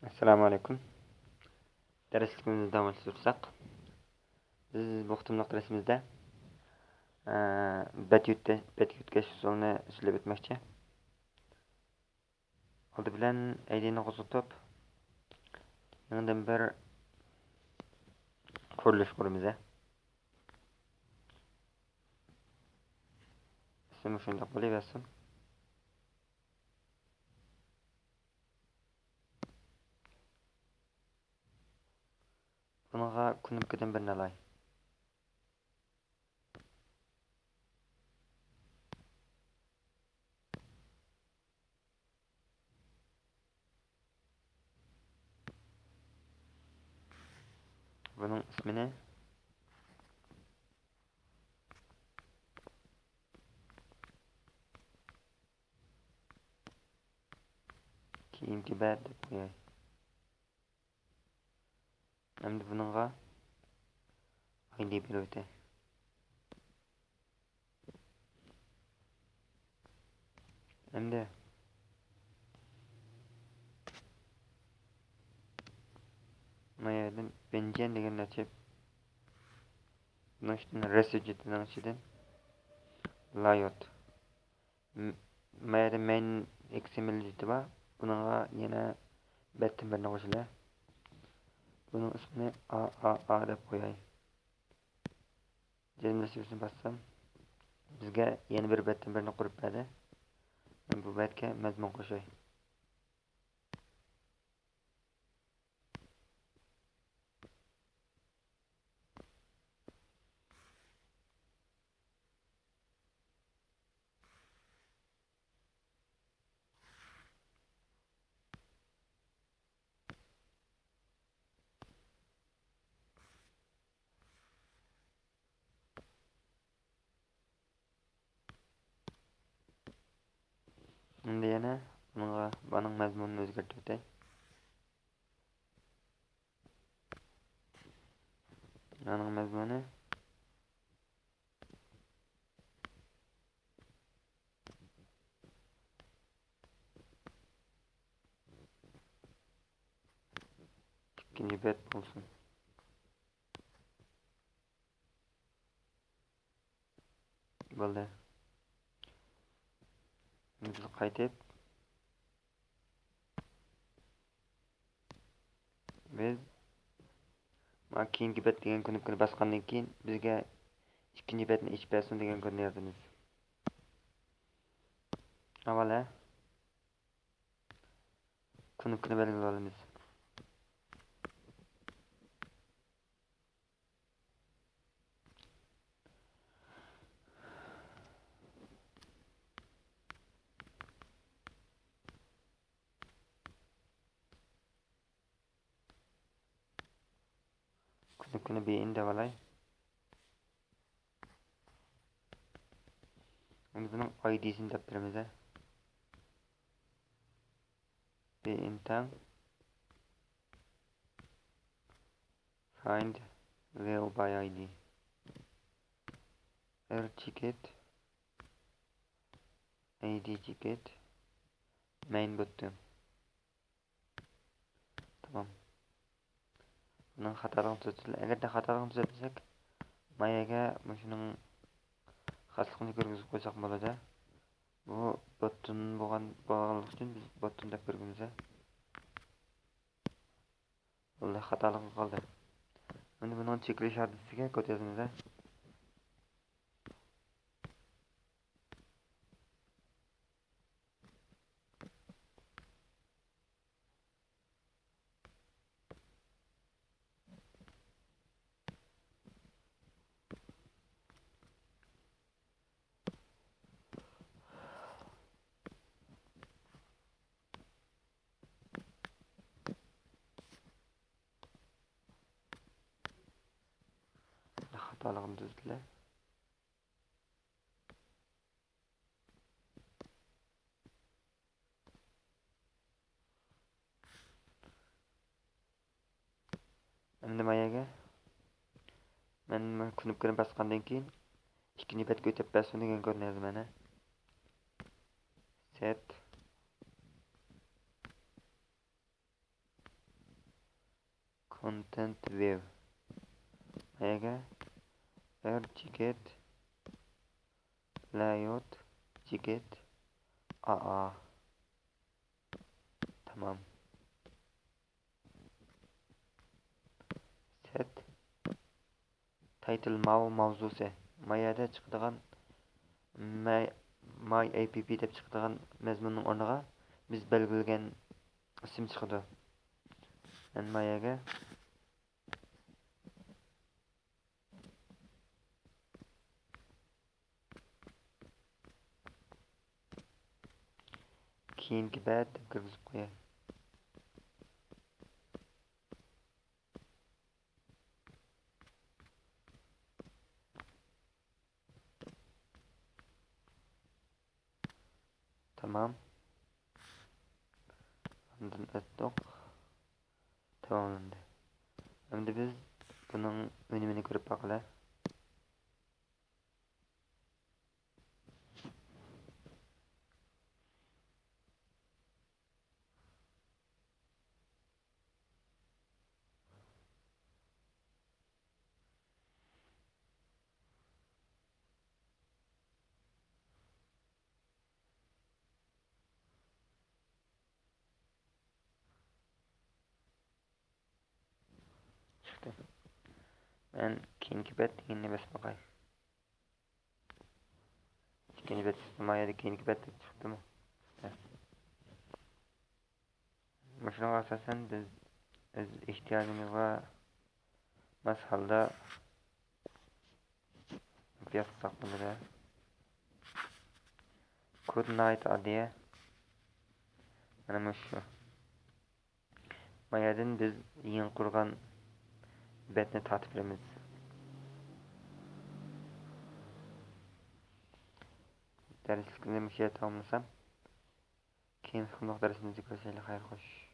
Assalomu alaykum. Darsligimizni davom ettirsak, biz bu qitimliq darsimizda bet yutkash usulini so'zlab o'tmoqchi. Oldi bilan aydinni qo'zg'atib, yangidan bir qurilish quramiz. Ismi shundoq bo'laversin. Bunga kunimkidan birini alay. Bunun ismini keyingi bet deb qo'yay. Endi bunga ID berib o'tay. Endi mana yerdan benzen deganni ochib, buni ichidan residue ichidan layout. Mana yerda main XML bor. Bunga yana betdan birini qo'shiladi. Bunun ismini AAA deb qo'yay. Jazmlasini bassam, bizga yana bir betdan birini qurib beradi. Men bu betga mazmun qo'shay. Endi yana bunga buning mazmunini o'zgartirib o'tay. Buning mazmuni ikkinchi bet bo'lsin. Bo'ldi. Endi qaytib biz mana keyingi bet degan kunibkani bosgandan keyin bizga ikkinchi betni ichib bersin degan kunni yozamiz. Avvalo kunibkani belgilab olamiz. Kunibkani bein deb olay. Endi buning ID'sini topib beramiz. Bein tang find val by ID ticket ID ticket main button. Tamam. Bunun xatoligini tuzatsak, agarda xatoligini tuzatsak, mayaga shuning xasligini ko'rgizib qo'ysak bo'ladi. Bu button bo'lganligi uchun biz button deb ko'rgimiz. Bo'ldi, xatoligini qoldi. Endi buni cheklish adresiga kod yozamiz. Xatoligini tuzatdilar. Endi mayaga men kunibkani bosgandan keyin ikkinchi betga o'tib bersin degan kodni yozaman. Set content view. Mayga air jacket layout jacket aa tamam. Set title mavzusi. Mayada chiqadigan my, my app deb chiqadigan mazmunning o'rniga biz belgilagan ism chiqadi. Men mayaga keyingi bet deb kirgizib qo'yay. Tamam. Bundan ötdük. Tamamlandı. Şimdi biz bunun önümünü görüp bakalım. Çıktı. Ben keyingi bet deganini basıp bakay. İkinci bet mayada keyingi bet deb chiqdimi? Şuna asasen biz ihtiyacımıza mos holda yazsak bo'ladi. Good night adliya. Mana shu. Mayadan biz yangi qurgan betni tatib beramiz. Darslikni tamamlasam keyin hukmdor darsimizga ko'rishaylik. Xayr xo'sh.